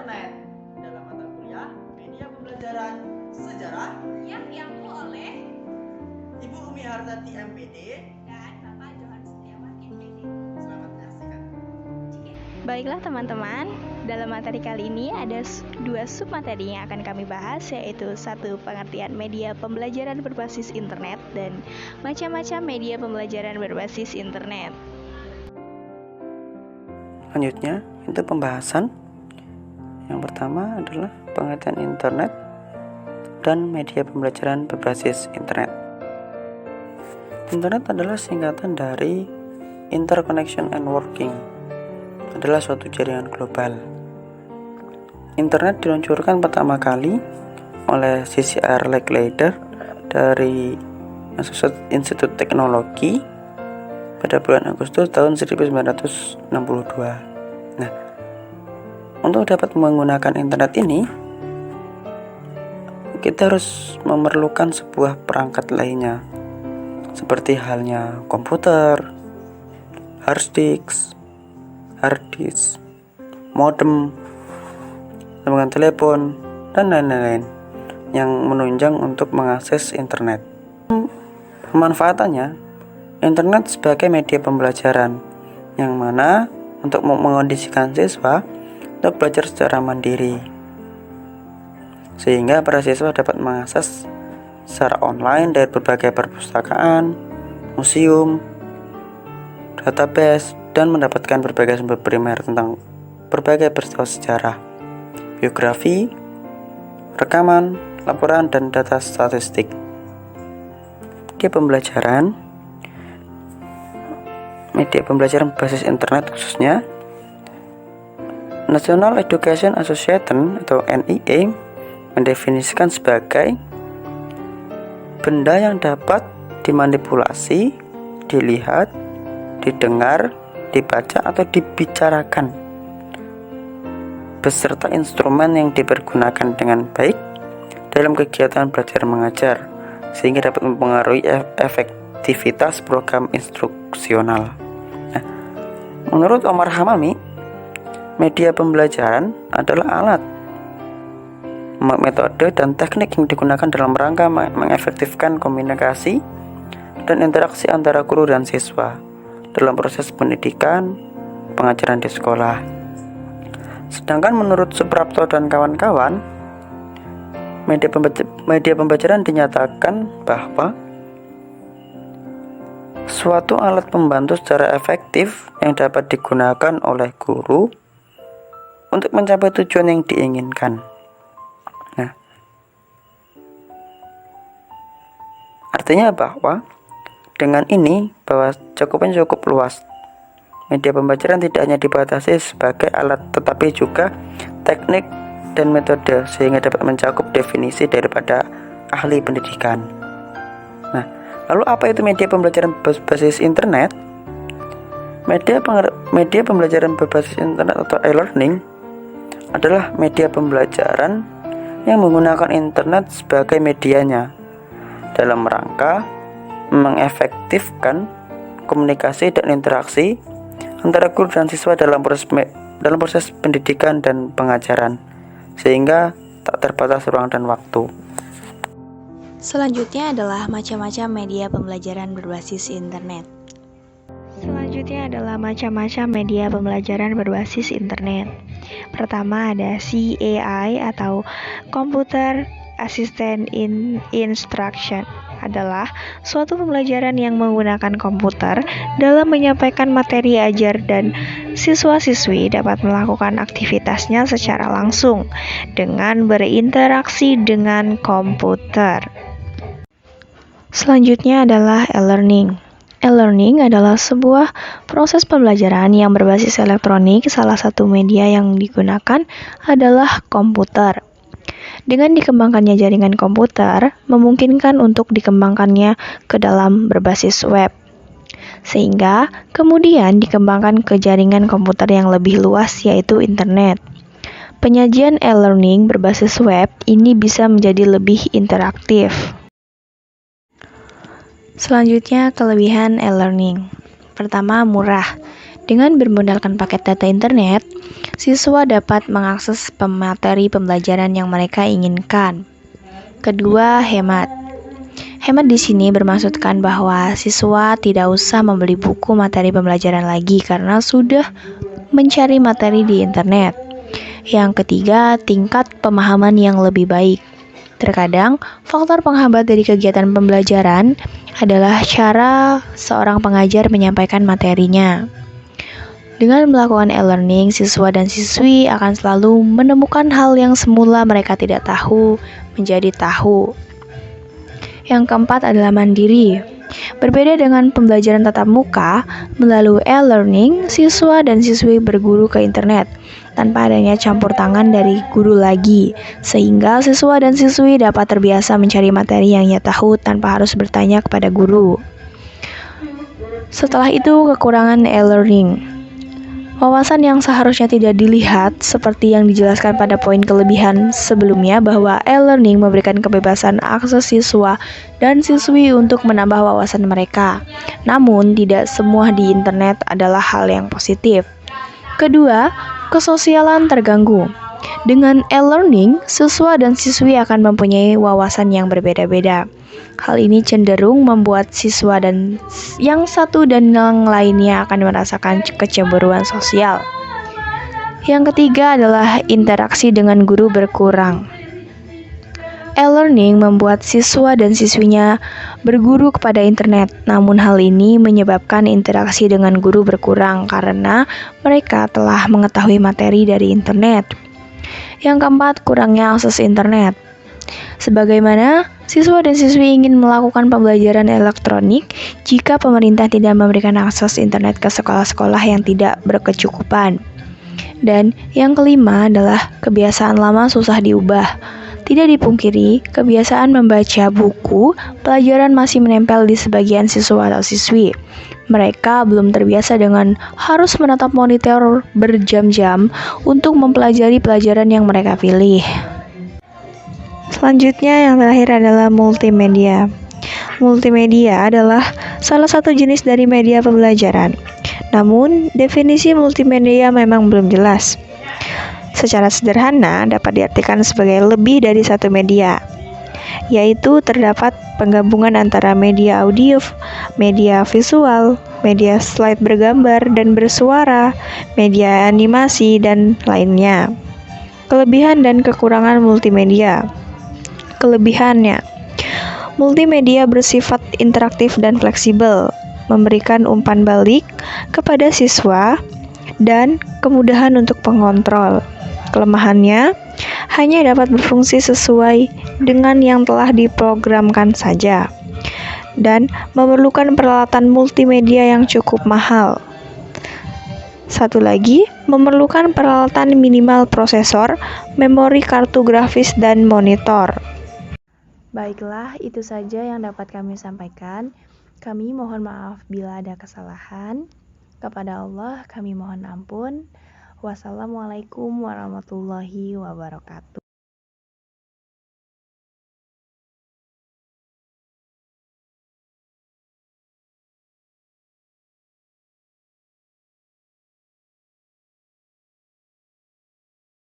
internet dalam mata kuliah media pembelajaran sejarah yang diampu oleh Ibu Umi Hartati MPD dan Bapak Johan Setiawan MPD. Selamat menyaksikan. Baiklah teman-teman, dalam materi kali ini ada dua submateri yang akan kami bahas, yaitu satu, pengertian media pembelajaran berbasis internet, dan macam-macam media pembelajaran berbasis internet. Selanjutnya, untuk pembahasan yang pertama adalah pengertian internet dan media pembelajaran berbasis internet. Internet adalah singkatan dari Interconnection and Working, adalah suatu jaringan global. Internet diluncurkan pertama kali oleh C.C.R. Leckleider dari Massachusetts Institute Teknologi pada bulan Agustus tahun 1962. Nah, untuk dapat menggunakan internet ini, kita harus memerlukan sebuah perangkat lainnya, seperti halnya komputer, hard disk, modem, sambungan telepon, dan lain-lain yang menunjang untuk mengakses internet. Pemanfaatannya, internet sebagai media pembelajaran yang mana untuk mengondisikan siswa untuk belajar secara mandiri, sehingga para siswa dapat mengakses secara online dari berbagai perpustakaan, museum, database, dan mendapatkan berbagai sumber primer tentang berbagai peristiwa sejarah, biografi, rekaman, laporan, dan data statistik. Media pembelajaran berbasis internet khususnya National Education Association atau NEA mendefinisikan sebagai benda yang dapat dimanipulasi, dilihat, didengar, dibaca atau dibicarakan beserta instrumen yang dipergunakan dengan baik dalam kegiatan belajar mengajar sehingga dapat mempengaruhi efektivitas program instruksional. Nah, menurut Omar Hamami, media pembelajaran adalah alat, metode, dan teknik yang digunakan dalam rangka mengefektifkan komunikasi dan interaksi antara guru dan siswa dalam proses pendidikan, pengajaran di sekolah. Sedangkan menurut Suprapto dan kawan-kawan, media pembelajaran dinyatakan bahwa suatu alat pembantu secara efektif yang dapat digunakan oleh guru untuk mencapai tujuan yang diinginkan. Nah, artinya bahwa dengan ini bahwa cakupannya cukup luas. Media pembelajaran tidak hanya dibatasi sebagai alat tetapi juga teknik dan metode sehingga dapat mencakup definisi daripada ahli pendidikan. Nah, lalu apa itu media pembelajaran berbasis internet? Media pembelajaran berbasis internet atau e-learning adalah media pembelajaran yang menggunakan internet sebagai medianya dalam rangka mengefektifkan komunikasi dan interaksi antara guru dan siswa dalam proses pendidikan dan pengajaran sehingga tak terbatas ruang dan waktu. Selanjutnya adalah macam-macam media pembelajaran berbasis internet. Pertama ada CAI atau Computer Assisted Instruction, adalah suatu pembelajaran yang menggunakan komputer dalam menyampaikan materi ajar dan siswa-siswi dapat melakukan aktivitasnya secara langsung dengan berinteraksi dengan komputer. Selanjutnya adalah e-learning. E-learning adalah sebuah proses pembelajaran yang berbasis elektronik. Salah satu media yang digunakan adalah komputer. Dengan dikembangkannya jaringan komputer, memungkinkan untuk dikembangkannya ke dalam berbasis web, sehingga kemudian dikembangkan ke jaringan komputer yang lebih luas, yaitu internet. Penyajian e-learning berbasis web ini bisa menjadi lebih interaktif. Selanjutnya, kelebihan e-learning. Pertama, murah. Dengan bermodalkan paket data internet, siswa dapat mengakses materi pembelajaran yang mereka inginkan. Kedua, hemat. Hemat di sini bermaksudkan bahwa siswa tidak usah membeli buku materi pembelajaran lagi karena sudah mencari materi di internet. Yang ketiga, tingkat pemahaman yang lebih baik. Terkadang, faktor penghambat dari kegiatan pembelajaran adalah cara seorang pengajar menyampaikan materinya. Dengan melakukan e-learning, siswa dan siswi akan selalu menemukan hal yang semula mereka tidak tahu menjadi tahu. Yang keempat adalah mandiri. Berbeda dengan pembelajaran tatap muka, melalui e-learning, siswa dan siswi berguru ke internet tanpa adanya campur tangan dari guru lagi, sehingga siswa dan siswi dapat terbiasa mencari materi yang ia tahu tanpa harus bertanya kepada guru. Setelah itu, kekurangan e-learning. Wawasan yang seharusnya tidak dilihat seperti yang dijelaskan pada poin kelebihan sebelumnya bahwa e-learning memberikan kebebasan akses siswa dan siswi untuk menambah wawasan mereka. Namun, tidak semua di internet adalah hal yang positif. Kedua, kesosialan terganggu. Dengan e-learning, siswa dan siswi akan mempunyai wawasan yang berbeda-beda. Hal ini cenderung membuat siswa dan yang satu dan yang lainnya akan merasakan kecemburuan sosial. Yang ketiga adalah interaksi dengan guru berkurang. E-learning membuat siswa dan siswinya berguru kepada internet, namun hal ini menyebabkan interaksi dengan guru berkurang karena mereka telah mengetahui materi dari internet. Yang keempat, kurangnya akses internet. Sebagaimana siswa dan siswi ingin melakukan pembelajaran elektronik jika pemerintah tidak memberikan akses internet ke sekolah-sekolah yang tidak berkecukupan. Dan yang kelima adalah kebiasaan lama susah diubah. Tidak dipungkiri, kebiasaan membaca buku pelajaran masih menempel di sebagian siswa atau siswi. Mereka belum terbiasa dengan harus menatap monitor berjam-jam untuk mempelajari pelajaran yang mereka pilih. Selanjutnya yang terakhir adalah multimedia. Multimedia adalah salah satu jenis dari media pembelajaran. Namun, definisi multimedia memang belum jelas. Secara sederhana dapat diartikan sebagai lebih dari satu media, yaitu terdapat penggabungan antara media audio, media visual, media slide bergambar dan bersuara, media animasi, dan lainnya. Kelebihan dan kekurangan multimedia. Kelebihannya, multimedia bersifat interaktif dan fleksibel, memberikan umpan balik kepada siswa dan kemudahan untuk pengontrol. Kelemahannya, hanya dapat berfungsi sesuai dengan yang telah diprogramkan saja, dan memerlukan peralatan multimedia yang cukup mahal. Satu lagi, memerlukan peralatan minimal prosesor, memori kartu grafis, dan monitor. Baiklah, itu saja yang dapat kami sampaikan. Kami mohon maaf bila ada kesalahan. Kepada Allah kami mohon ampun. Wassalamualaikum warahmatullahi wabarakatuh.